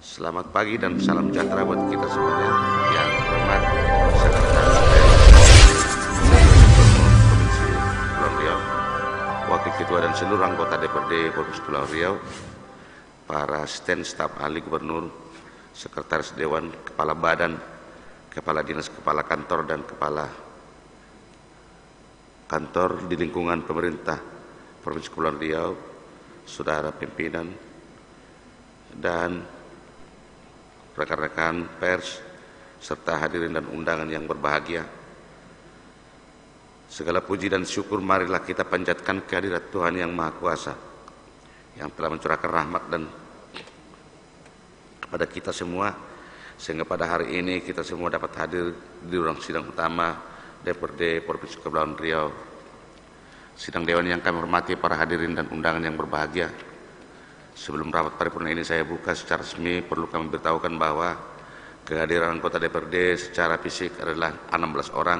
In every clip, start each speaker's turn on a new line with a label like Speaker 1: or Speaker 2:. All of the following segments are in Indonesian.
Speaker 1: Selamat pagi dan salam sejahtera buat kita semuanya. Yang terhormat Sekretaris Provinsi Kepulauan Riau, Wakil Ketua dan seluruh anggota DPRD Provinsi Kepulauan Riau, para asisten staf ahli gubernur, sekretaris dewan, kepala badan, kepala dinas, kepala kantor, dan kepala kantor di lingkungan pemerintah Provinsi Kepulauan Riau, saudara pimpinan, dan rekan-rekan pers, serta hadirin dan undangan yang berbahagia. Segala puji dan syukur marilah kita panjatkan kehadirat Tuhan Yang Maha Kuasa, yang telah mencurahkan rahmat dan kepada kita semua, sehingga pada hari ini kita semua dapat hadir di ruang sidang utama DPRD Provinsi Kepulauan Riau. Sidang dewan yang kami hormati, para hadirin dan undangan yang berbahagia, sebelum rapat paripurna ini saya buka secara resmi, perlu kami beritahukan bahwa kehadiran anggota DPRD secara fisik adalah 16 orang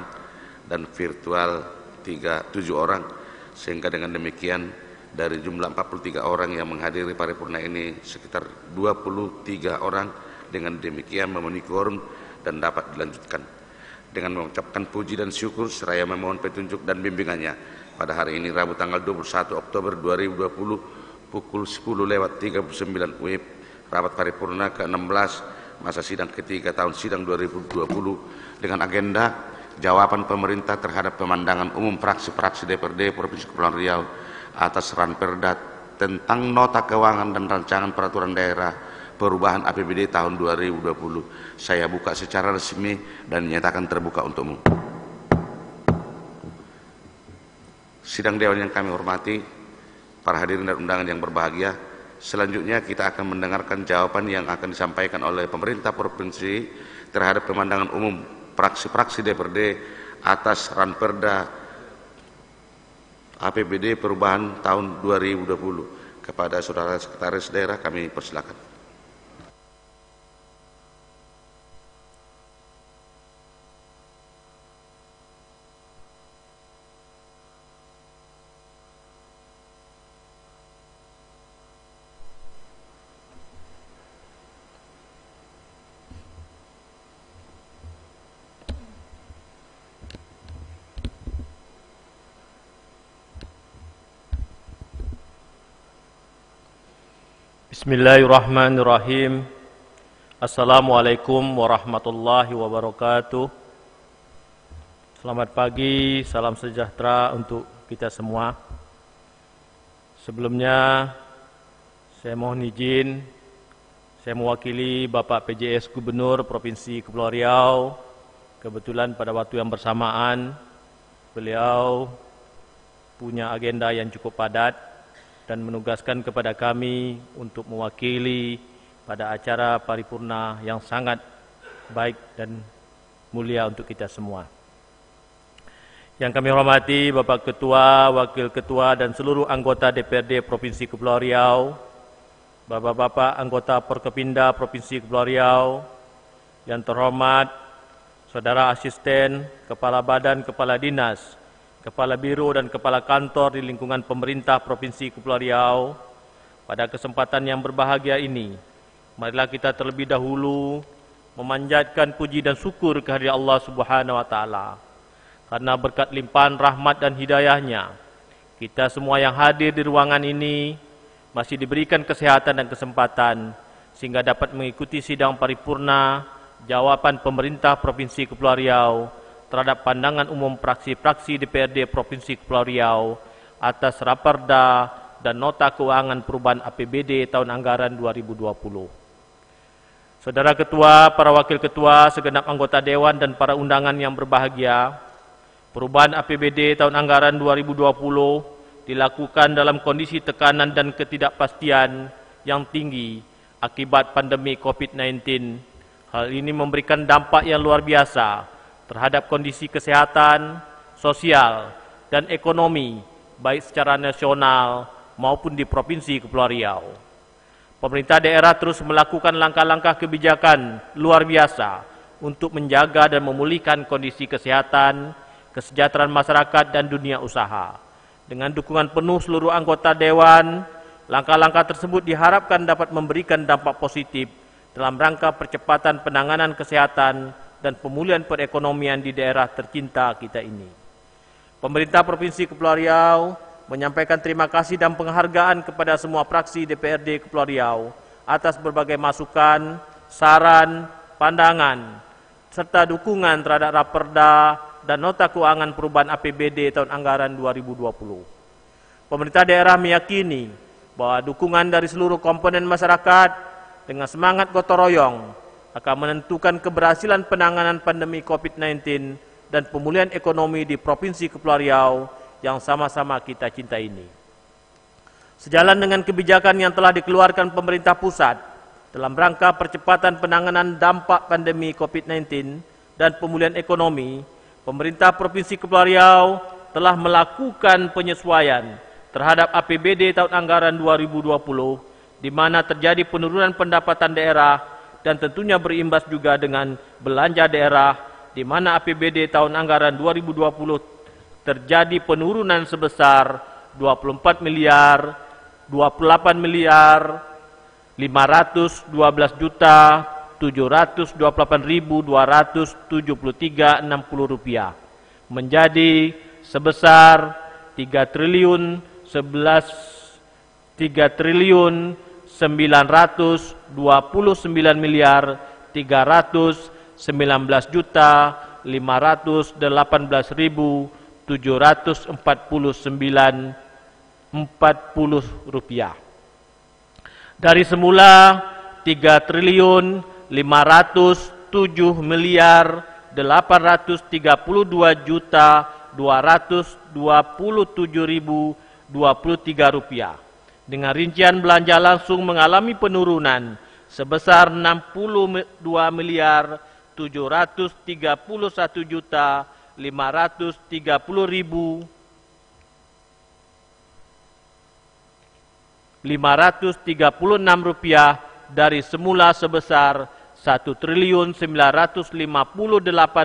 Speaker 1: dan virtual 7 orang, sehingga dengan demikian dari jumlah 43 orang yang menghadiri paripurna ini sekitar 23 orang dengan demikian memenuhi quorum dan dapat dilanjutkan. Dengan mengucapkan puji dan syukur seraya memohon petunjuk dan bimbingannya, pada hari ini Rabu tanggal 21 Oktober 2020 pukul 10:39 WIB, rapat paripurna ke-16 masa sidang ketiga tahun sidang 2020 dengan agenda jawaban pemerintah terhadap pemandangan umum fraksi-fraksi DPRD Provinsi Kepulauan Riau atas Ranperda tentang nota keuangan dan rancangan peraturan daerah perubahan APBD tahun 2020. Saya buka secara resmi dan nyatakan terbuka untuk umum. Sidang dewan yang kami hormati, para hadirin dan undangan yang berbahagia, selanjutnya kita akan mendengarkan jawaban yang akan disampaikan oleh pemerintah provinsi terhadap pemandangan umum fraksi-fraksi DPRD atas Ranperda APBD perubahan tahun 2020. Kepada saudara sekretaris daerah kami persilakan.
Speaker 2: Bismillahirrahmanirrahim. Assalamualaikum warahmatullahi wabarakatuh. Selamat pagi, salam sejahtera untuk kita semua. Sebelumnya saya mohon izin, saya mewakili Bapak PJS Gubernur Provinsi Kepulauan Riau. Kebetulan pada waktu yang bersamaan beliau punya agenda yang cukup padat dan menugaskan kepada kami untuk mewakili pada acara paripurna yang sangat baik dan mulia untuk kita semua. Yang kami hormati Bapak Ketua, Wakil Ketua dan seluruh anggota DPRD Provinsi Kepulauan Riau, Bapak-bapak anggota Porkopimda Provinsi Kepulauan Riau, yang terhormat Saudara Asisten, Kepala Badan, Kepala Dinas, Kepala Biro dan Kepala Kantor di lingkungan pemerintah Provinsi Kepulauan Riau, pada kesempatan yang berbahagia ini, marilah kita terlebih dahulu memanjatkan puji dan syukur kehadirat Allah Subhanahu wa Ta'ala. Karena berkat limpahan rahmat dan hidayahnya, kita semua yang hadir di ruangan ini masih diberikan kesehatan dan kesempatan sehingga dapat mengikuti sidang paripurna jawaban pemerintah Provinsi Kepulauan Riau terhadap pandangan umum fraksi-fraksi DPRD Provinsi Kepulauan Riau atas Raperda dan nota keuangan perubahan APBD tahun anggaran 2020. Saudara Ketua, para Wakil Ketua, segenap anggota Dewan dan para undangan yang berbahagia, perubahan APBD tahun anggaran 2020 dilakukan dalam kondisi tekanan dan ketidakpastian yang tinggi akibat pandemi COVID-19. Hal ini memberikan dampak yang luar biasa terhadap kondisi kesehatan, sosial, dan ekonomi, baik secara nasional maupun di Provinsi Kepulauan Riau. Pemerintah daerah terus melakukan langkah-langkah kebijakan luar biasa untuk menjaga dan memulihkan kondisi kesehatan, kesejahteraan masyarakat, dan dunia usaha. Dengan dukungan penuh seluruh anggota Dewan, langkah-langkah tersebut diharapkan dapat memberikan dampak positif dalam rangka percepatan penanganan kesehatan dan pemulihan perekonomian di daerah tercinta kita ini. Pemerintah Provinsi Kepulauan Riau menyampaikan terima kasih dan penghargaan kepada semua fraksi DPRD Kepulauan Riau atas berbagai masukan, saran, pandangan, serta dukungan terhadap Raperda dan Nota Keuangan Perubahan APBD tahun anggaran 2020. Pemerintah daerah meyakini bahwa dukungan dari seluruh komponen masyarakat dengan semangat gotong royong akan menentukan keberhasilan penanganan pandemi COVID-19 dan pemulihan ekonomi di Provinsi Kepulauan Riau yang sama-sama kita cinta ini. Sejalan dengan kebijakan yang telah dikeluarkan pemerintah pusat dalam rangka percepatan penanganan dampak pandemi COVID-19 dan pemulihan ekonomi, pemerintah Provinsi Kepulauan Riau telah melakukan penyesuaian terhadap APBD tahun anggaran 2020, di mana terjadi penurunan pendapatan daerah dan tentunya berimbas juga dengan belanja daerah, di mana APBD tahun anggaran 2020 terjadi penurunan sebesar 24 miliar 28 miliar 512 juta 728.273,60 rupiah menjadi sebesar 3 triliun 929 miliar 319 juta 518.749,40 rupiah. Dari semula 3 triliun 507 miliar 832 juta 227.023 rupiah. Dengan rincian belanja langsung mengalami penurunan sebesar 62 miliar 731 juta 530.536 rupiah dari semula sebesar 1 triliun 958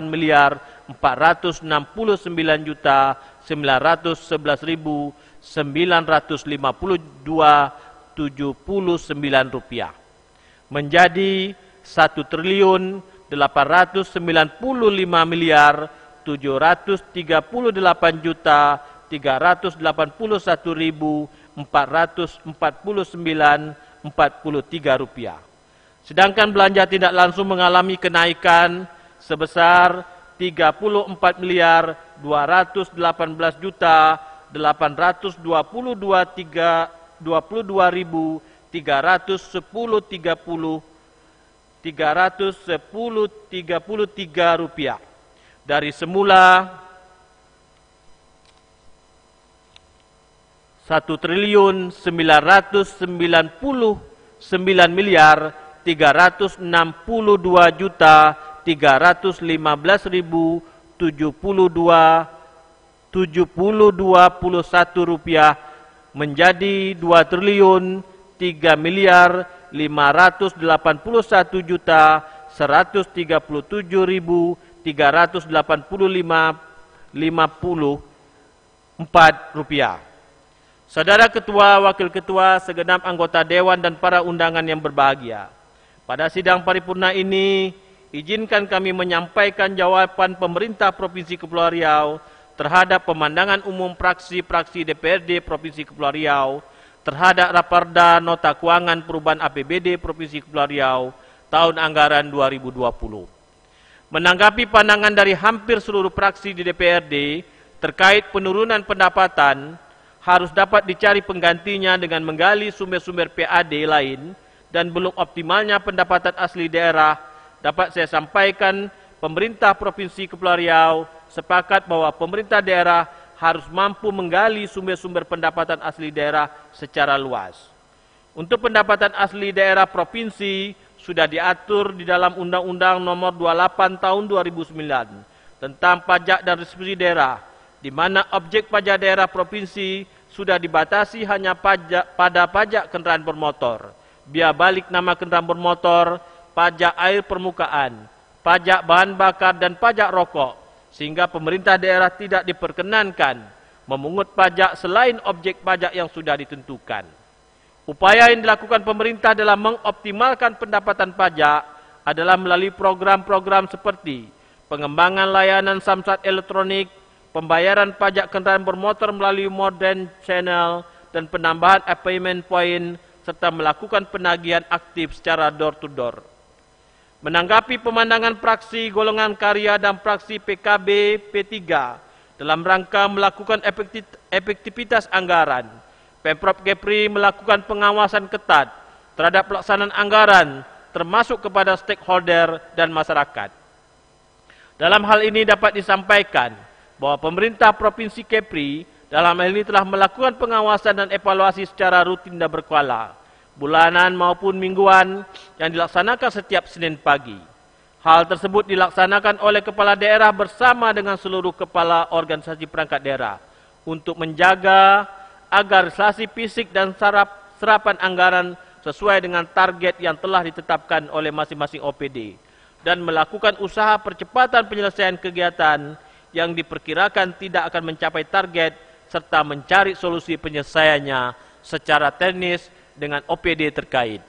Speaker 2: miliar 469 juta 911.952,79 rupiah menjadi 1 triliun 895 miliar 738 juta 381.449,43 rupiah. Sedangkan belanja tidak langsung mengalami kenaikan sebesar 34 miliar 218 juta 822.310.33 rupiah dari semula 1 triliun 999 miliar 362 juta 315.072,71 rupiah menjadi 2 triliun 3 miliar 581 juta 137.385,54 rupiah. Saudara Ketua, Wakil Ketua, segenap anggota Dewan dan para undangan yang berbahagia, pada sidang paripurna ini, izinkan kami menyampaikan jawaban pemerintah Provinsi Kepulauan Riau terhadap pemandangan umum fraksi-fraksi DPRD Provinsi Kepulauan Riau terhadap Raperda Nota Keuangan Perubahan APBD Provinsi Kepulauan Riau tahun anggaran 2020. Menanggapi pandangan dari hampir seluruh fraksi di DPRD terkait penurunan pendapatan, harus dapat dicari penggantinya dengan menggali sumber-sumber PAD lain dan belum optimalnya pendapatan asli daerah, dapat saya sampaikan pemerintah Provinsi Kepulauan Riau sepakat bahwa pemerintah daerah harus mampu menggali sumber-sumber pendapatan asli daerah secara luas. Untuk pendapatan asli daerah provinsi sudah diatur di dalam Undang-Undang Nomor 28 Tahun 2009 tentang pajak dan restitusi daerah, di mana objek pajak daerah provinsi sudah dibatasi hanya pada pajak kendaraan bermotor, biaya balik nama kendaraan bermotor, pajak air permukaan, pajak bahan bakar dan pajak rokok, sehingga pemerintah daerah tidak diperkenankan memungut pajak selain objek pajak yang sudah ditentukan. Upaya yang dilakukan pemerintah dalam mengoptimalkan pendapatan pajak adalah melalui program-program seperti pengembangan layanan samsat elektronik, pembayaran pajak kendaraan bermotor melalui modern channel, dan penambahan payment point, serta melakukan penagihan aktif secara door-to-door. Menanggapi pemandangan praksi golongan karya dan praksi PKB P3 dalam rangka melakukan efektivitas anggaran, Pemprov Kepri melakukan pengawasan ketat terhadap pelaksanaan anggaran termasuk kepada stakeholder dan masyarakat. Dalam hal ini dapat disampaikan bahwa pemerintah Provinsi Kepri dalam hal ini telah melakukan pengawasan dan evaluasi secara rutin dan berkala, bulanan maupun mingguan yang dilaksanakan setiap Senin pagi. Hal tersebut dilaksanakan oleh kepala daerah bersama dengan seluruh kepala organisasi perangkat daerah untuk menjaga agar realisasi fisik dan serapan anggaran sesuai dengan target yang telah ditetapkan oleh masing-masing OPD dan melakukan usaha percepatan penyelesaian kegiatan yang diperkirakan tidak akan mencapai target serta mencari solusi penyelesaiannya secara teknis dengan OPD terkait.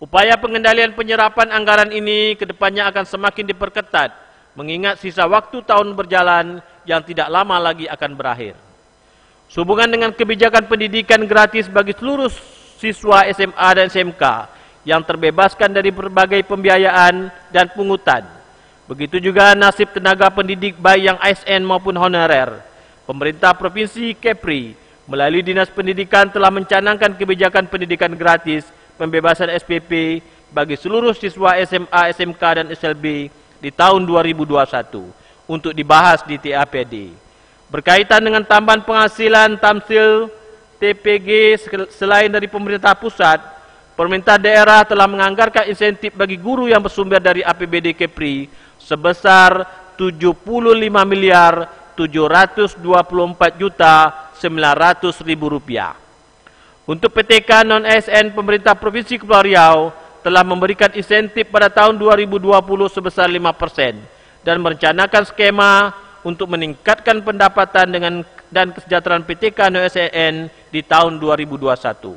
Speaker 2: Upaya pengendalian penyerapan anggaran ini kedepannya akan semakin diperketat mengingat sisa waktu tahun berjalan yang tidak lama lagi akan berakhir. Sehubungan dengan kebijakan pendidikan gratis bagi seluruh siswa SMA dan SMK yang terbebaskan dari berbagai pembiayaan dan pungutan. Begitu juga nasib tenaga pendidik baik yang ASN maupun honorer. Pemerintah Provinsi Kepri melalui Dinas Pendidikan telah mencanangkan kebijakan pendidikan gratis pembebasan SPP bagi seluruh siswa SMA, SMK, dan SLB di tahun 2021 untuk dibahas di TAPD. Berkaitan dengan tambahan penghasilan tamsil TPG selain dari pemerintah pusat, pemerintah daerah telah menganggarkan insentif bagi guru yang bersumber dari APBD Kepri sebesar Rp754.900.000. Untuk PTK non-ASN, pemerintah Provinsi Kepulauan Riau telah memberikan insentif pada tahun 2020 sebesar 5% dan merencanakan skema untuk meningkatkan pendapatan dan kesejahteraan PTK non-ASN di tahun 2021.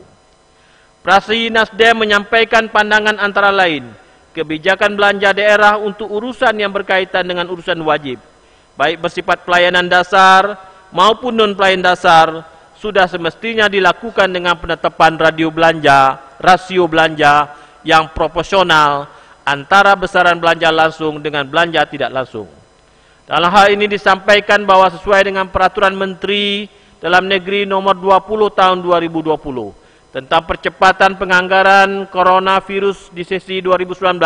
Speaker 2: Praksi Nasdem menyampaikan pandangan antara lain, kebijakan belanja daerah untuk urusan yang berkaitan dengan urusan wajib, baik bersifat pelayanan dasar maupun non-pelayanan dasar, sudah semestinya dilakukan dengan penetapan rasio belanja yang proporsional antara besaran belanja langsung dengan belanja tidak langsung. Dalam hal ini disampaikan bahwa sesuai dengan Peraturan Menteri Dalam Negeri Nomor 20 Tahun 2020 tentang percepatan penganggaran coronavirus di sesi 2019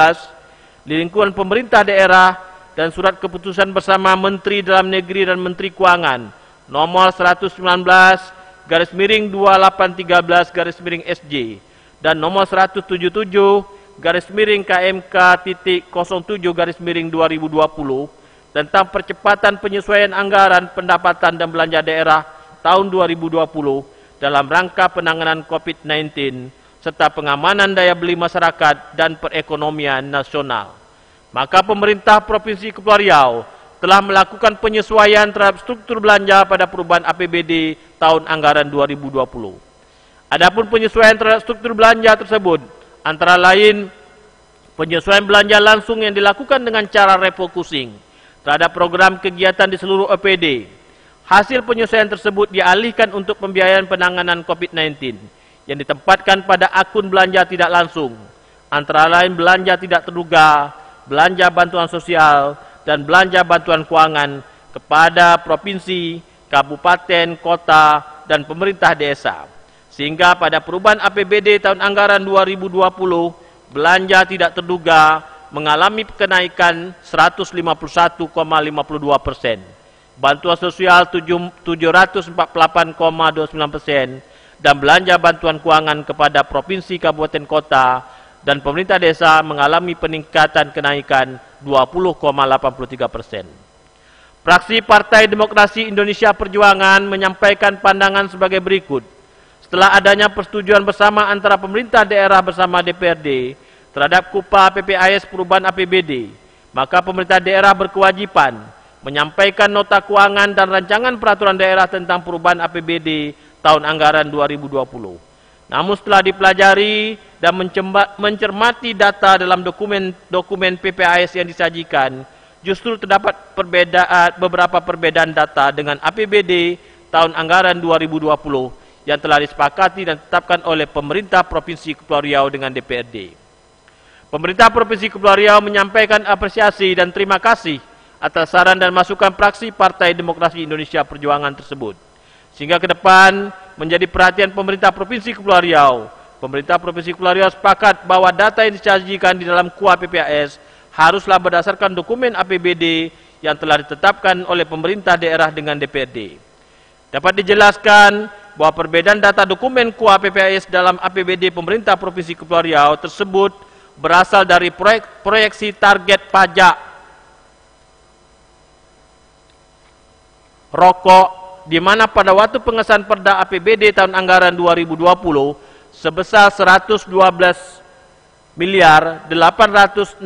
Speaker 2: di lingkungan pemerintah daerah dan surat keputusan bersama Menteri Dalam Negeri dan Menteri Keuangan Nomor 119/2813/SJ dan Nomor 177/KMK.07/2020 tentang percepatan penyesuaian anggaran pendapatan dan belanja daerah tahun 2020 dalam rangka penanganan COVID-19 serta pengamanan daya beli masyarakat dan perekonomian nasional. Maka pemerintah Provinsi Kepulauan Riau telah melakukan penyesuaian terhadap struktur belanja pada perubahan APBD tahun anggaran 2020. Adapun penyesuaian terhadap struktur belanja tersebut antara lain penyesuaian belanja langsung yang dilakukan dengan cara refocusing terhadap program kegiatan di seluruh OPD. Hasil penyesuaian tersebut dialihkan untuk pembiayaan penanganan COVID-19 yang ditempatkan pada akun belanja tidak langsung, antara lain belanja tidak terduga, belanja bantuan sosial, dan belanja bantuan keuangan kepada provinsi, kabupaten, kota, dan pemerintah desa. Sehingga pada perubahan APBD tahun anggaran 2020, belanja tidak terduga mengalami kenaikan 151,52%, bantuan sosial 748,29%, dan belanja bantuan keuangan kepada provinsi, kabupaten, kota, dan pemerintah desa mengalami peningkatan kenaikan 20,83%. Fraksi Partai Demokrasi Indonesia Perjuangan menyampaikan pandangan sebagai berikut. Setelah adanya persetujuan bersama antara pemerintah daerah bersama DPRD terhadap KUPA PPAS perubahan APBD, maka pemerintah daerah berkewajiban menyampaikan nota keuangan dan rancangan peraturan daerah tentang perubahan APBD tahun anggaran 2020. Namun setelah dipelajari dan mencermati data dalam dokumen PPAS yang disajikan, justru terdapat beberapa perbedaan data dengan APBD tahun anggaran 2020 yang telah disepakati dan ditetapkan oleh pemerintah Provinsi Kepulauan Riau dengan DPRD. Pemerintah Provinsi Kepulauan Riau menyampaikan apresiasi dan terima kasih atas saran dan masukan fraksi Partai Demokrasi Indonesia Perjuangan tersebut. Sehingga ke depan menjadi perhatian pemerintah Provinsi Kepulauan Riau. Pemerintah Provinsi Kepulauan Riau sepakat bahwa data yang disajikan di dalam KUA PPAS haruslah berdasarkan dokumen APBD yang telah ditetapkan oleh pemerintah daerah dengan DPRD. Dapat dijelaskan bahwa perbedaan data dokumen KUA PPAS dalam APBD pemerintah Provinsi Kepulauan Riau tersebut berasal dari proyeksi target pajak rokok, di mana pada waktu pengesahan Perda APBD tahun anggaran 2020 sebesar 112 miliar 867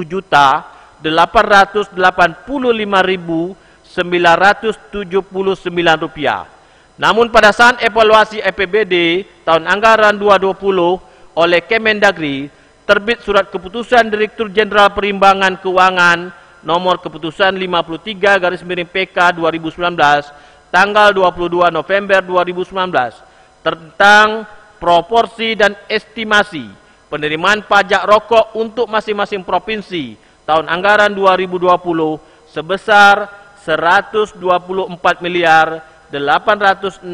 Speaker 2: juta 885.979 rupiah. Namun pada saat evaluasi APBD tahun anggaran 2020 oleh Kemendagri, terbit surat keputusan Direktur Jenderal Perimbangan Keuangan nomor keputusan 53/PK 2019 tanggal 22 November 2019 tentang proporsi dan estimasi penerimaan pajak rokok untuk masing-masing provinsi tahun anggaran 2020 sebesar 124 miliar 866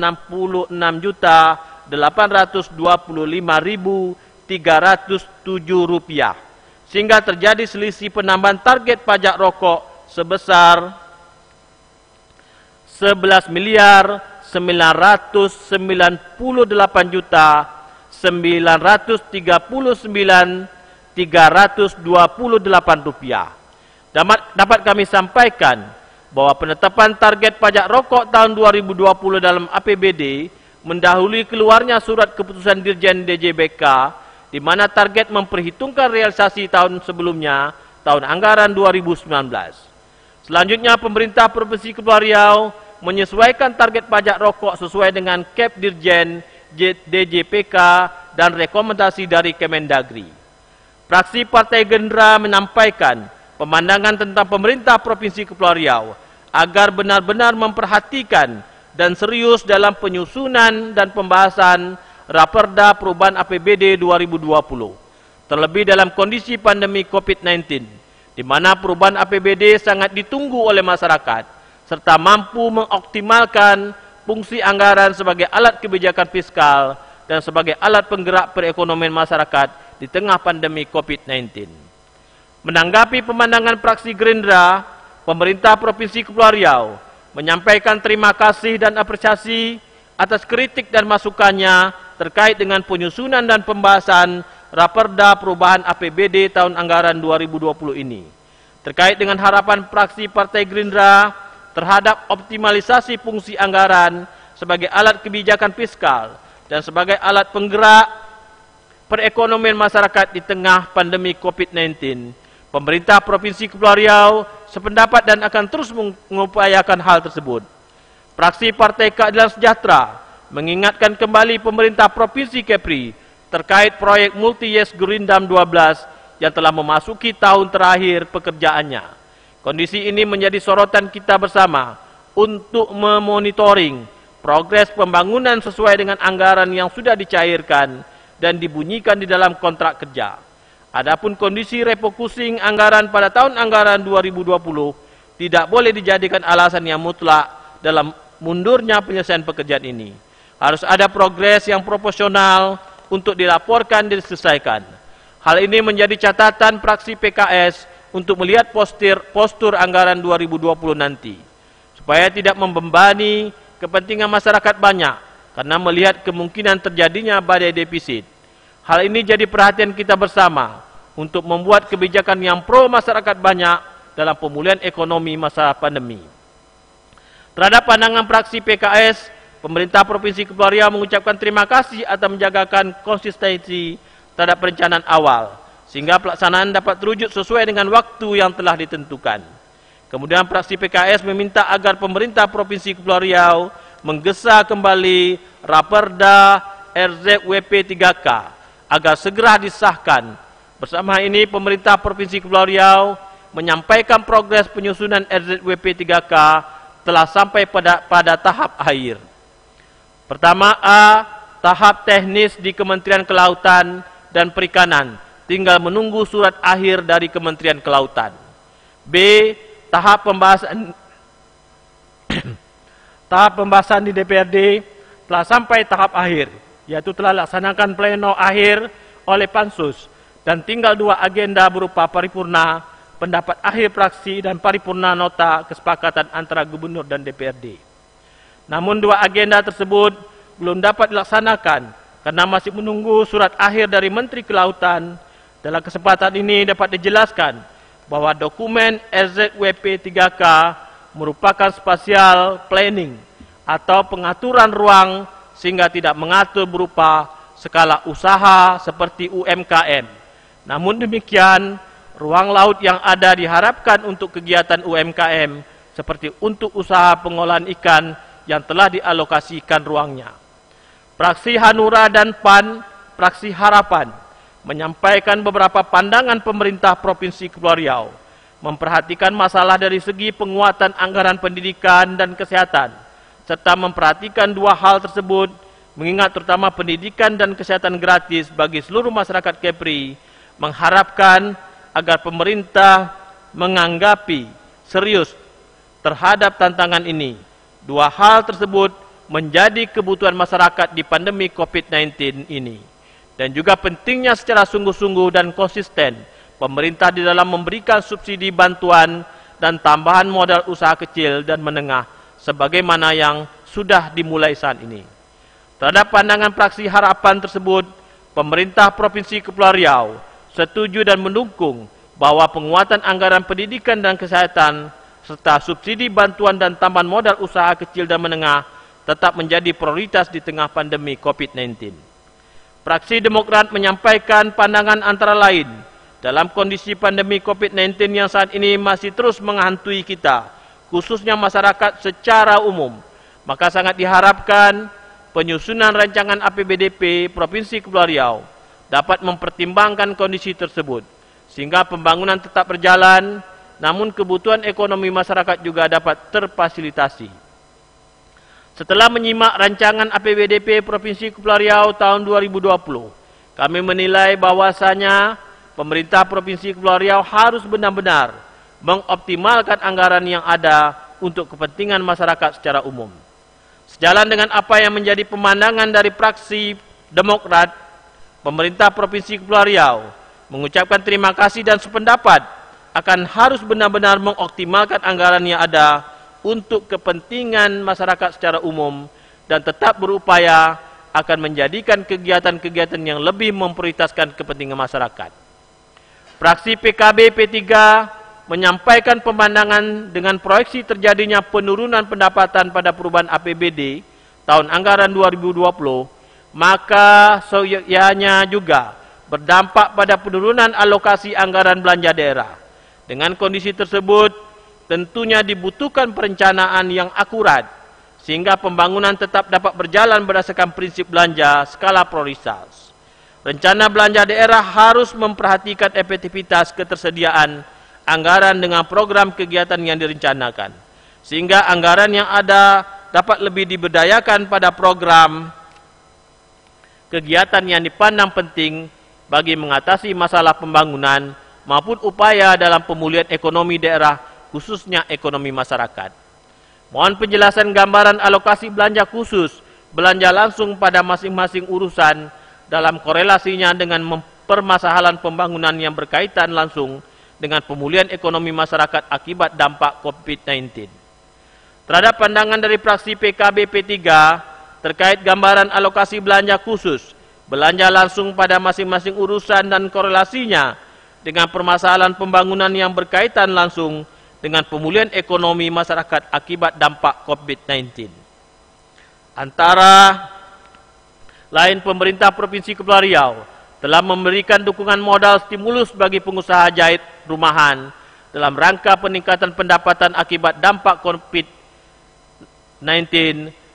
Speaker 2: juta 825.307 rupiah. Sehingga terjadi selisih penambahan target pajak rokok sebesar 11 miliar 998 juta 939.328 rupiah. Dapat kami sampaikan bahwa penetapan target pajak rokok tahun 2020 dalam APBD mendahului keluarnya surat keputusan Dirjen DJBK, di mana target memperhitungkan realisasi tahun sebelumnya, tahun anggaran 2019. Selanjutnya, pemerintah Provinsi Kepulauan Riau menyesuaikan target pajak rokok sesuai dengan KEP Dirjen DJPK dan rekomendasi dari Kemendagri. Fraksi Partai Gerindra menyampaikan pemandangan tentang pemerintah Provinsi Kepulauan Riau agar benar-benar memperhatikan dan serius dalam penyusunan dan pembahasan Raperda Perubahan APBD 2020. Terlebih dalam kondisi pandemi COVID-19, di mana perubahan APBD sangat ditunggu oleh masyarakat, serta mampu mengoptimalkan fungsi anggaran sebagai alat kebijakan fiskal dan sebagai alat penggerak perekonomian masyarakat di tengah pandemi COVID-19. Menanggapi pemandangan fraksi Gerindra, pemerintah Provinsi Kepulauan Riau menyampaikan terima kasih dan apresiasi atas kritik dan masukannya terkait dengan penyusunan dan pembahasan Raperda Perubahan APBD tahun anggaran 2020 ini. Terkait dengan harapan fraksi Partai Gerindra terhadap optimalisasi fungsi anggaran sebagai alat kebijakan fiskal dan sebagai alat penggerak perekonomian masyarakat di tengah pandemi COVID-19, pemerintah Provinsi Kepulauan Riau sependapat dan akan terus mengupayakan hal tersebut. Fraksi Partai Keadilan Sejahtera mengingatkan kembali pemerintah Provinsi Kepri terkait proyek Multi-Yes Gerindam 12 yang telah memasuki tahun terakhir pekerjaannya. Kondisi ini menjadi sorotan kita bersama untuk memonitoring progres pembangunan sesuai dengan anggaran yang sudah dicairkan dan dibunyikan di dalam kontrak kerja. Adapun kondisi refocusing anggaran pada tahun anggaran 2020 tidak boleh dijadikan alasan yang mutlak dalam mundurnya penyelesaian pekerjaan ini. Harus ada progres yang proporsional untuk dilaporkan dan diselesaikan. Hal ini menjadi catatan fraksi PKS untuk melihat postur anggaran 2020 nanti, supaya tidak membebani kepentingan masyarakat banyak karena melihat kemungkinan terjadinya badai defisit. Hal ini jadi perhatian kita bersama untuk membuat kebijakan yang pro masyarakat banyak dalam pemulihan ekonomi masa pandemi. Terhadap pandangan fraksi PKS, pemerintah Provinsi Kepulauan Riau mengucapkan terima kasih atas menjagakan konsistensi terhadap perencanaan awal, sehingga pelaksanaan dapat terwujud sesuai dengan waktu yang telah ditentukan. Kemudian fraksi PKS meminta agar pemerintah Provinsi Kepulauan Riau menggesa kembali Raperda RZWP 3K agar segera disahkan. Bersama ini, pemerintah Provinsi Kepulauan Riau menyampaikan progres penyusunan RZWP 3K telah sampai pada tahap akhir. Pertama A, tahap teknis di Kementerian Kelautan dan Perikanan, tinggal menunggu surat akhir dari Kementerian Kelautan. B, tahap pembahasan di DPRD telah sampai tahap akhir, yaitu telah laksanakan pleno akhir oleh Pansus, dan tinggal 2 agenda berupa paripurna, pendapat akhir fraksi, dan paripurna nota kesepakatan antara Gubernur dan DPRD. Namun 2 agenda tersebut belum dapat dilaksanakan karena masih menunggu surat akhir dari Menteri Kelautan. Dalam kesempatan ini dapat dijelaskan bahwa dokumen RZWP 3K merupakan spatial planning atau pengaturan ruang sehingga tidak mengatur berupa skala usaha seperti UMKM. Namun demikian, ruang laut yang ada diharapkan untuk kegiatan UMKM seperti untuk usaha pengolahan ikan yang telah dialokasikan ruangnya. Fraksi Hanura dan PAN, Fraksi Harapan, menyampaikan beberapa pandangan pemerintah Provinsi Kepulauan Riau, memperhatikan masalah dari segi penguatan anggaran pendidikan dan kesehatan, serta memperhatikan 2 hal tersebut, mengingat terutama pendidikan dan kesehatan gratis bagi seluruh masyarakat Kepri, mengharapkan agar pemerintah menganggapi serius terhadap tantangan ini. 2 hal tersebut menjadi kebutuhan masyarakat di pandemi COVID-19 ini. Dan juga pentingnya secara sungguh-sungguh dan konsisten pemerintah di dalam memberikan subsidi bantuan dan tambahan modal usaha kecil dan menengah sebagaimana yang sudah dimulai saat ini. Terhadap pandangan fraksi Harapan tersebut, pemerintah Provinsi Kepulauan Riau setuju dan mendukung bahwa penguatan anggaran pendidikan dan kesehatan serta subsidi bantuan dan tambahan modal usaha kecil dan menengah tetap menjadi prioritas di tengah pandemi COVID-19. Fraksi Demokrat menyampaikan pandangan antara lain, dalam kondisi pandemi COVID-19 yang saat ini masih terus menghantui kita, khususnya masyarakat secara umum, maka sangat diharapkan penyusunan rancangan APBDP Provinsi Kepulauan Riau dapat mempertimbangkan kondisi tersebut, sehingga pembangunan tetap berjalan, namun kebutuhan ekonomi masyarakat juga dapat terfasilitasi. Setelah menyimak rancangan APBDP Provinsi Kepulauan Riau tahun 2020, kami menilai bahwasanya pemerintah Provinsi Kepulauan Riau harus benar-benar mengoptimalkan anggaran yang ada untuk kepentingan masyarakat secara umum. Sejalan dengan apa yang menjadi pemandangan dari fraksi Demokrat, pemerintah Provinsi Kepulauan Riau mengucapkan terima kasih dan sependapat akan harus benar-benar mengoptimalkan anggaran yang ada untuk kepentingan masyarakat secara umum dan tetap berupaya akan menjadikan kegiatan-kegiatan yang lebih memprioritaskan kepentingan masyarakat. Fraksi PKB P3 menyampaikan pemandangan dengan proyeksi terjadinya penurunan pendapatan pada perubahan APBD tahun anggaran 2020, maka seyogyanya juga berdampak pada penurunan alokasi anggaran belanja daerah. Dengan kondisi tersebut, tentunya dibutuhkan perencanaan yang akurat, sehingga pembangunan tetap dapat berjalan berdasarkan prinsip belanja skala prioritas. Rencana belanja daerah harus memperhatikan efektivitas ketersediaan anggaran dengan program kegiatan yang direncanakan, sehingga anggaran yang ada dapat lebih diberdayakan pada program kegiatan yang dipandang penting bagi mengatasi masalah pembangunan maupun upaya dalam pemulihan ekonomi daerah, khususnya ekonomi masyarakat. Mohon penjelasan gambaran alokasi belanja khusus, belanja langsung pada masing-masing urusan dalam korelasinya dengan permasalahan pembangunan yang berkaitan langsung dengan pemulihan ekonomi masyarakat akibat dampak COVID-19. Terhadap pandangan dari fraksi PKB P3 terkait gambaran alokasi belanja khusus, belanja langsung pada masing-masing urusan dan korelasinya dengan permasalahan pembangunan yang berkaitan langsung dengan pemulihan ekonomi masyarakat akibat dampak COVID-19. Antara lain, pemerintah Provinsi Kepulauan Riau telah memberikan dukungan modal stimulus bagi pengusaha jahit rumahan dalam rangka peningkatan pendapatan akibat dampak COVID-19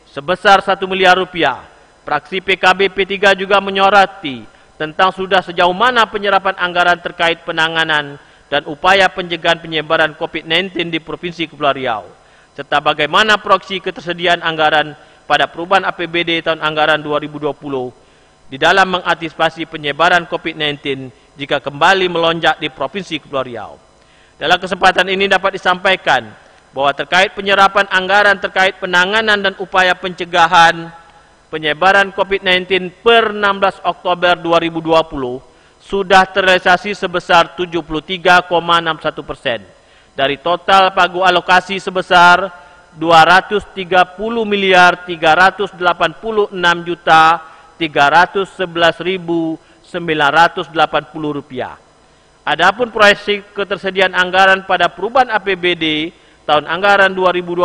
Speaker 2: sebesar 1 miliar rupiah Fraksi PKB P3 juga menyoroti tentang sudah sejauh mana penyerapan anggaran terkait penanganan dan upaya pencegahan penyebaran COVID-19 di Provinsi Kepulauan Riau, serta bagaimana proyeksi ketersediaan anggaran pada perubahan APBD tahun anggaran 2020 di dalam mengantisipasi penyebaran COVID-19 jika kembali melonjak di Provinsi Kepulauan Riau. Dalam kesempatan ini dapat disampaikan bahwa terkait penyerapan anggaran terkait penanganan dan upaya pencegahan penyebaran COVID-19 per 16 Oktober 2020 sudah terrealisasi sebesar 73,61% dari total pagu alokasi sebesar 230.311.980 rupiah. Adapun proyeksi ketersediaan anggaran pada perubahan APBD tahun anggaran 2020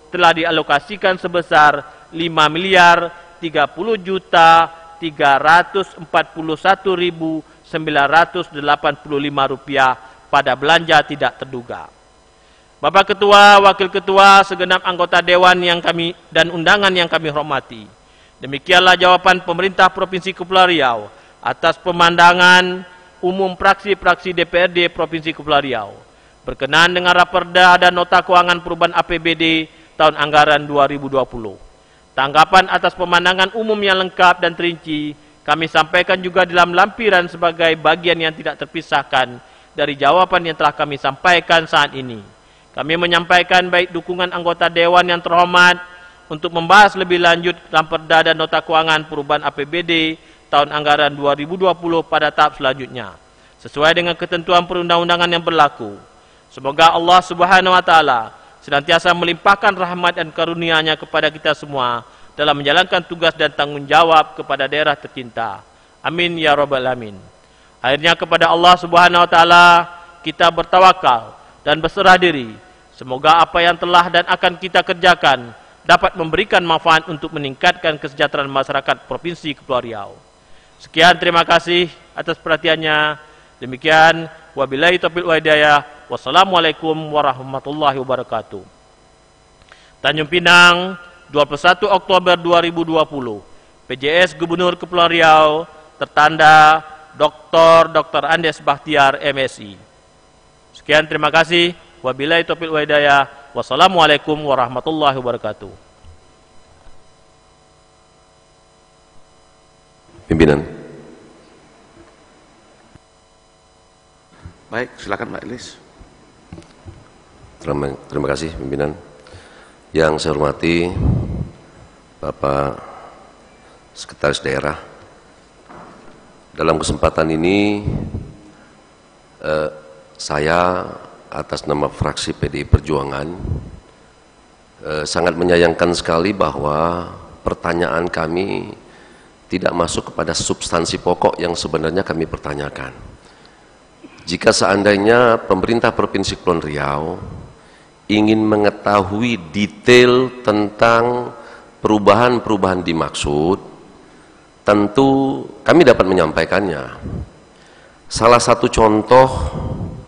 Speaker 2: telah dialokasikan sebesar 5.341.985 rupiah pada belanja tidak terduga. Bapak Ketua, Wakil Ketua, segenap anggota Dewan yang kami dan undangan yang kami hormati. Demikianlah jawaban pemerintah Provinsi Kepulauan Riau atas pemandangan umum fraksi-fraksi DPRD Provinsi Kepulauan Riau berkenaan dengan Raperda dan Nota Keuangan Perubahan APBD tahun anggaran 2020. Tanggapan atas pemandangan umum yang lengkap dan terinci kami sampaikan juga dalam lampiran sebagai bagian yang tidak terpisahkan dari jawaban yang telah kami sampaikan saat ini. Kami menyampaikan baik dukungan anggota Dewan yang terhormat untuk membahas lebih lanjut Raperda dan Nota Keuangan Perubahan APBD tahun anggaran 2020 pada tahap selanjutnya, sesuai dengan ketentuan perundang-undangan yang berlaku. Semoga Allah Subhanahu wa Ta'ala senantiasa melimpahkan rahmat dan karunia-Nya kepada kita semua dalam menjalankan tugas dan tanggung jawab kepada daerah tercinta. Amin ya rabbal alamin. Akhirnya kepada Allah Subhanahu wa Ta'ala kita bertawakal dan berserah diri. Semoga apa yang telah dan akan kita kerjakan dapat memberikan manfaat untuk meningkatkan kesejahteraan masyarakat Provinsi Kepulauan Riau. Sekian, terima kasih atas perhatiannya. Demikian, wabillahi taufiq wal hidayah. Wassalamualaikum warahmatullahi wabarakatuh. Tanjung Pinang, 21 Oktober 2020. PJS Gubernur Kepulauan Riau, tertanda Dr. Andes Bakhtiar, MSI. Sekian, terima kasih. Wabillahi taufiq wal hidayah. Wassalamualaikum warahmatullahi wabarakatuh.
Speaker 3: Pimpinan.
Speaker 1: Baik, silakan Mbak Elis.
Speaker 3: Terima kasih pimpinan. Yang saya hormati Bapak Sekretaris Daerah. Dalam kesempatan ini saya atas nama fraksi PDI Perjuangan sangat menyayangkan sekali bahwa pertanyaan kami tidak masuk kepada substansi pokok yang sebenarnya kami pertanyakan. Jika seandainya pemerintah Provinsi Kepulauan Riau ingin mengetahui detail tentang perubahan-perubahan dimaksud, tentu kami dapat menyampaikannya. Salah satu contoh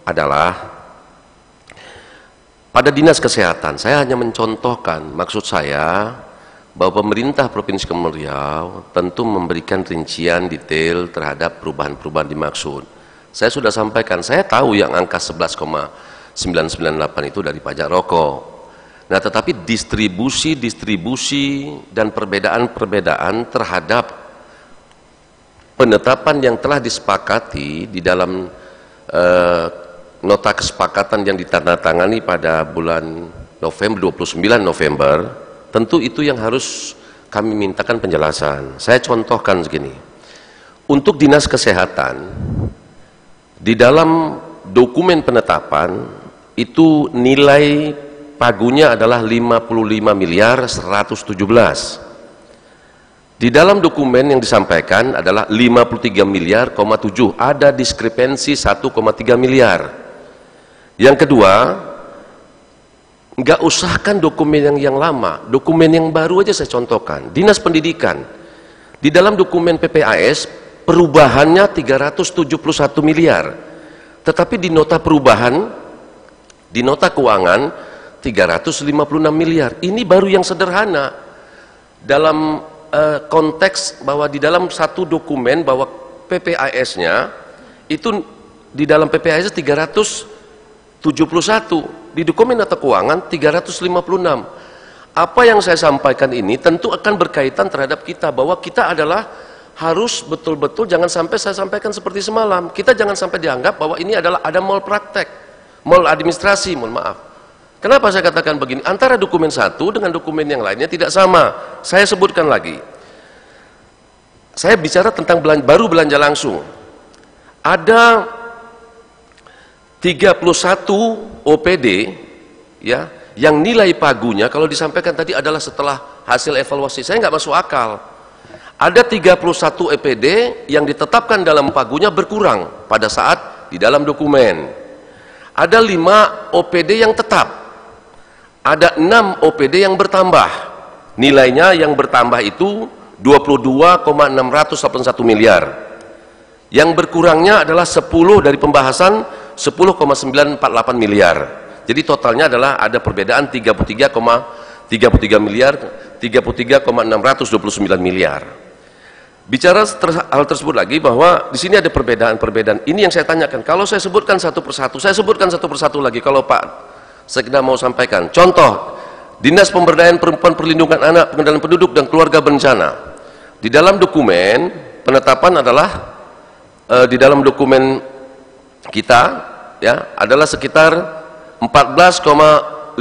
Speaker 3: adalah pada Dinas Kesehatan. Saya hanya mencontohkan, maksud saya bahwa pemerintah Provinsi Kepulauan Riau tentu memberikan rincian detail terhadap perubahan-perubahan dimaksud. Saya sudah sampaikan, saya tahu yang angka 11,998 itu dari pajak rokok. Nah, tetapi distribusi dan perbedaan-perbedaan terhadap penetapan yang telah disepakati di dalam nota kesepakatan yang ditandatangani pada bulan November, 29 November, tentu itu yang harus kami mintakan penjelasan. Saya contohkan segini. Untuk Dinas Kesehatan, di dalam dokumen penetapan itu nilai pagunya adalah 55.117. Di dalam dokumen yang disampaikan adalah 53 miliar, 7. Ada diskrepensi 1,3 miliar. Yang kedua, nggak usahkan dokumen yang lama, dokumen yang baru aja saya contohkan. Dinas Pendidikan, di dalam dokumen PPAS perubahannya 371 miliar, tetapi di nota perubahan, di nota keuangan 356 miliar. Ini baru yang sederhana. Dalam konteks bahwa di dalam satu dokumen bahwa PPAS-nya itu di dalam PPAS 371, di dokumen nota keuangan 356. Apa yang saya sampaikan ini tentu akan berkaitan terhadap kita, bahwa kita adalah harus betul-betul, jangan sampai saya sampaikan seperti semalam, kita jangan sampai dianggap bahwa ini adalah ada mal praktek, mal administrasi, mohon maaf. Kenapa saya katakan begini? Antara dokumen satu dengan dokumen yang lainnya tidak sama. Saya sebutkan lagi. Saya bicara tentang baru belanja langsung. Ada 31 OPD ya, yang nilai pagunya kalau disampaikan tadi adalah setelah hasil evaluasi. Saya nggak masuk akal. Ada 31 EPD yang ditetapkan dalam pagunya berkurang pada saat di dalam dokumen. Ada 5 OPD yang tetap. Ada 6 OPD yang bertambah. Nilainya yang bertambah itu 22,681 miliar. Yang berkurangnya adalah 10 dari pembahasan 10,948 miliar. Jadi totalnya adalah ada perbedaan 33 miliar, 33,629 miliar. Bicara hal tersebut lagi, bahwa di sini ada perbedaan-perbedaan. Ini yang saya tanyakan. Kalau saya sebutkan satu persatu, saya sebutkan satu persatu lagi. Kalau Pak Sekda mau sampaikan, contoh Dinas Pemberdayaan Perempuan, Perlindungan Anak, Pengendalian Penduduk dan Keluarga Berencana. Di dalam dokumen penetapan adalah di dalam dokumen kita ya adalah sekitar 14,55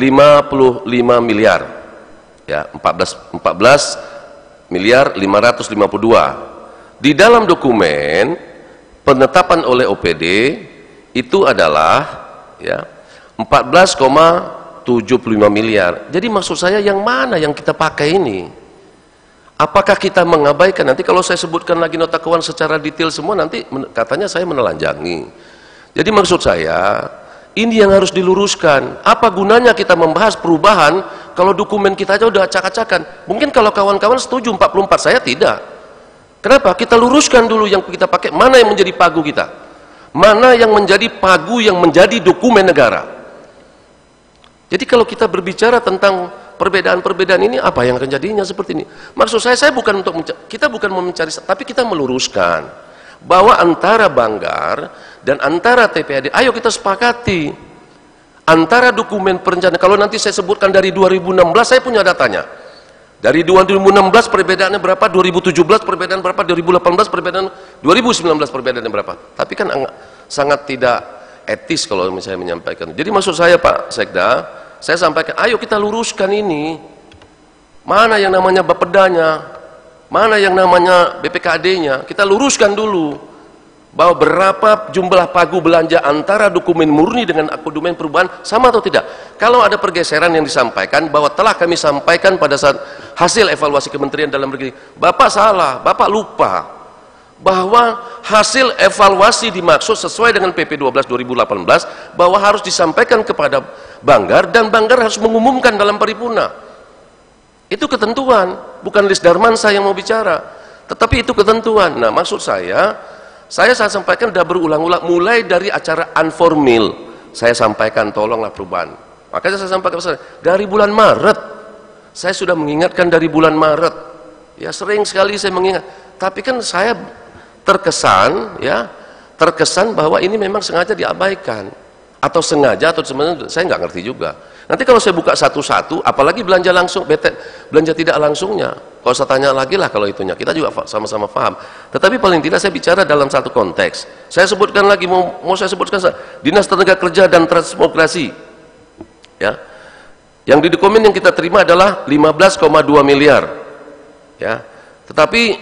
Speaker 3: miliar. Ya, 14 miliar 552. Di dalam dokumen penetapan oleh OPD itu adalah ya 14,75 miliar. Jadi maksud saya yang mana yang kita pakai ini? Apakah kita mengabaikan? Nanti kalau saya sebutkan lagi nota keuangan secara detail semua, nanti katanya saya menelanjangi. Jadi maksud saya, ini yang harus diluruskan. Apa gunanya kita membahas perubahan kalau dokumen kita aja udah acak-acakan? Mungkin kalau kawan-kawan setuju 44, saya tidak. Kenapa? Kita luruskan dulu yang kita pakai, mana yang menjadi pagu kita, mana yang menjadi pagu yang menjadi dokumen negara. Jadi kalau kita berbicara tentang perbedaan-perbedaan ini, apa yang akan jadinya seperti ini? Maksud saya bukan untuk kita bukan mencari, tapi kita meluruskan bahwa antara Banggar dan antara TPAD, ayo kita sepakati antara dokumen perencanaan. Kalau nanti saya sebutkan dari 2016, saya punya datanya. Dari 2016 perbedaannya berapa, 2017 perbedaan berapa, 2018 perbedaan, 2019 perbedaannya berapa. Tapi kan sangat tidak etis kalau misalnya menyampaikan. Jadi maksud saya Pak Sekda, saya sampaikan, ayo kita luruskan ini. Mana yang namanya Bapedanya, mana yang namanya BPKD-nya, kita luruskan dulu. Bahwa berapa jumlah pagu belanja antara dokumen murni dengan dokumen perubahan sama atau tidak. Kalau ada pergeseran yang disampaikan bahwa telah kami sampaikan pada saat hasil evaluasi Kementerian Dalam Negeri, Bapak salah, Bapak lupa bahwa hasil evaluasi dimaksud sesuai dengan PP 12 2018 bahwa harus disampaikan kepada Banggar dan Banggar harus mengumumkan dalam paripurna. Itu ketentuan, bukan list Darmansa yang mau bicara, tetapi itu ketentuan. Nah, maksud saya sampaikan sudah berulang-ulang, mulai dari acara Unformil saya sampaikan tolonglah perubahan. Makanya saya sampaikan dari bulan Maret, saya sudah mengingatkan dari bulan Maret. Ya sering sekali saya mengingat, tapi kan saya terkesan bahwa ini memang sengaja diabaikan atau sengaja atau sebenarnya saya nggak ngerti juga. Nanti kalau saya buka satu-satu, apalagi belanja langsung, belanja tidak langsungnya, kalau saya tanya lagi lah kalau itunya, kita juga sama-sama paham. Tetapi paling tidak saya bicara dalam satu konteks. Saya sebutkan lagi, mau saya sebutkan, Dinas Tenaga Kerja dan Transmigrasi, ya, yang di dokumen yang kita terima adalah 15,2 miliar, ya, tetapi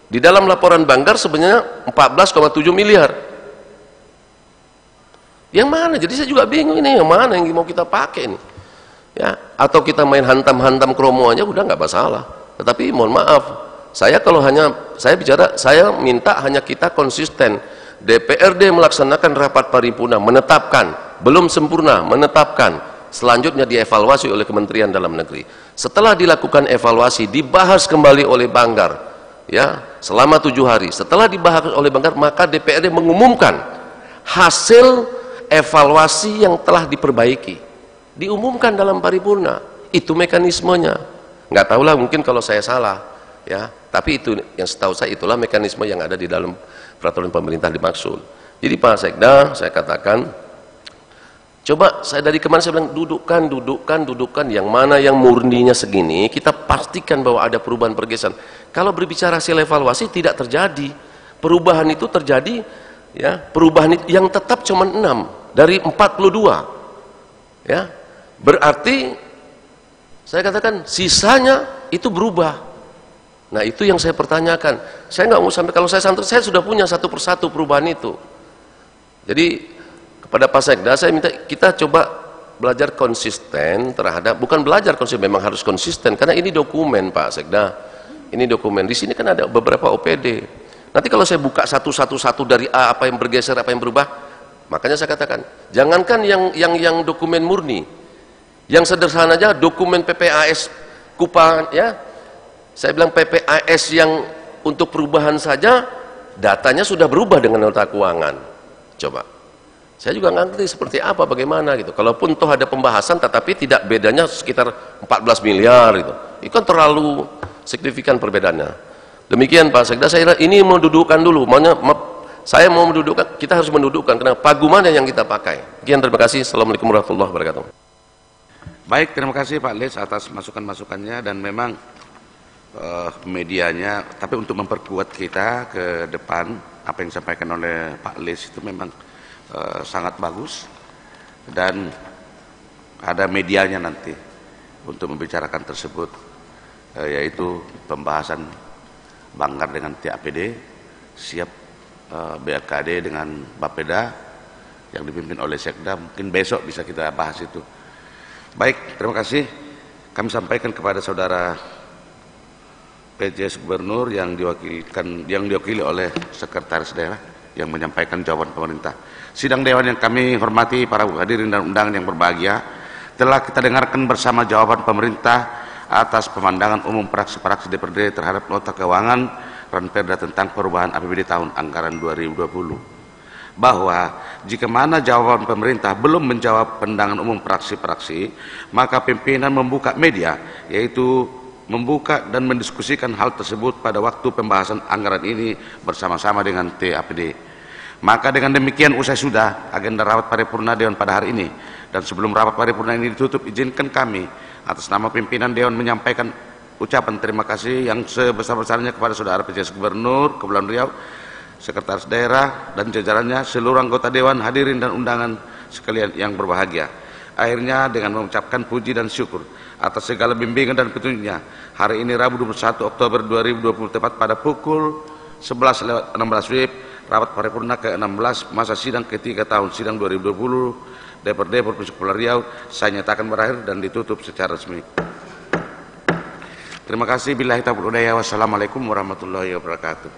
Speaker 3: di dalam laporan Banggar sebenarnya 14,7 miliar. Yang mana? Jadi saya juga bingung ini yang mana yang mau kita pakai ini. Ya, atau kita main hantam-hantam kromo aja udah nggak masalah. Tetapi mohon maaf, saya minta hanya kita konsisten. DPRD melaksanakan rapat paripurna, menetapkan, belum sempurna, menetapkan. Selanjutnya dievaluasi oleh Kementerian Dalam Negeri. Setelah dilakukan evaluasi, dibahas kembali oleh Banggar. Ya, selama 7 hari. Setelah dibahas oleh Banggar, maka DPRD mengumumkan hasil evaluasi yang telah diperbaiki, diumumkan dalam paripurna. Itu mekanismenya. Nggak tahulah, mungkin kalau saya salah, ya. Tapi itu yang setahu saya itulah mekanisme yang ada di dalam peraturan pemerintah dimaksud. Jadi Pak Sekda, saya katakan, coba saya dari kemarin saya bilang dudukkan yang mana yang murninya segini, kita pastikan bahwa ada perubahan pergeseran. Kalau berbicara hasil evaluasi tidak terjadi. Perubahan itu terjadi, ya, perubahan yang tetap cuma 6 dari 42. Ya. Berarti saya katakan sisanya itu berubah. Nah, itu yang saya pertanyakan. Saya nggak mau sampai, kalau saya santri, saya sudah punya satu persatu perubahan itu. Jadi kepada Pak Sekda saya minta kita coba belajar konsisten terhadap, bukan belajar konsisten, memang harus konsisten karena ini dokumen Pak Sekda. Ini dokumen. Di sini kan ada beberapa OPD. Nanti kalau saya buka satu dari A, apa yang bergeser, apa yang berubah, makanya saya katakan, jangankan yang dokumen murni, yang sederhana aja dokumen PPAS Kupa, ya. Saya bilang PPAS yang untuk perubahan saja datanya sudah berubah dengan nota keuangan. Coba. Saya juga nggak ngerti seperti apa, bagaimana gitu. Kalaupun toh ada pembahasan tetapi tidak bedanya sekitar 14 miliar gitu. Itu kan terlalu signifikan perbedaannya. Demikian Pak Sekda, saya kira ini mau dudukkan dulu. Saya mau mendudukkan, kita harus mendudukkan karena pagu mana yang kita pakai. Sekian, terima kasih. Assalamualaikum warahmatullahi wabarakatuh.
Speaker 1: Baik, terima kasih Pak Lis atas masukan-masukannya, dan memang medianya, tapi untuk memperkuat kita ke depan, apa yang disampaikan oleh Pak Lis itu memang sangat bagus, dan ada medianya nanti untuk membicarakan tersebut, yaitu pembahasan Banggar dengan TAPD, siap BKD dengan Bapeda yang dipimpin oleh Sekda. Mungkin besok bisa kita bahas itu. Baik, terima kasih. Kami sampaikan kepada saudara PJS Gubernur yang diwakili oleh Sekretaris Daerah yang menyampaikan jawaban pemerintah. Sidang Dewan yang kami hormati, para hadirin dan undangan yang berbahagia, telah kita dengarkan bersama jawaban pemerintah atas pemandangan umum praksi-praksi DPRD terhadap nota keuangan Ranperda tentang perubahan APBD tahun anggaran 2020. Bahwa jika mana jawaban pemerintah belum menjawab pandangan umum praksi-praksi, maka pimpinan membuka media, yaitu membuka dan mendiskusikan hal tersebut pada waktu pembahasan anggaran ini bersama-sama dengan TAPD. Maka dengan demikian usai sudah agenda rapat paripurna Dewan pada hari ini, dan sebelum rapat paripurna ini ditutup, izinkan kami atas nama pimpinan Dewan menyampaikan ucapan terima kasih yang sebesar-besarnya kepada saudara PJS Gubernur Kepulauan Riau, Sekretaris Daerah dan jajarannya, seluruh anggota Dewan, hadirin dan undangan sekalian yang berbahagia. Akhirnya dengan mengucapkan puji dan syukur atas segala bimbingan dan petunjuknya, hari ini Rabu 21 Oktober 2020 tepat pada pukul 11.16 WIB, rapat paripurna ke-16 masa sidang ketiga tahun sidang 2020 DPRD Provinsi Kepulauan Riau saya nyatakan berakhir dan ditutup secara resmi. Terima kasih. Billahi taufiq wal hidayah. Wassalamualaikum warahmatullahi wabarakatuh.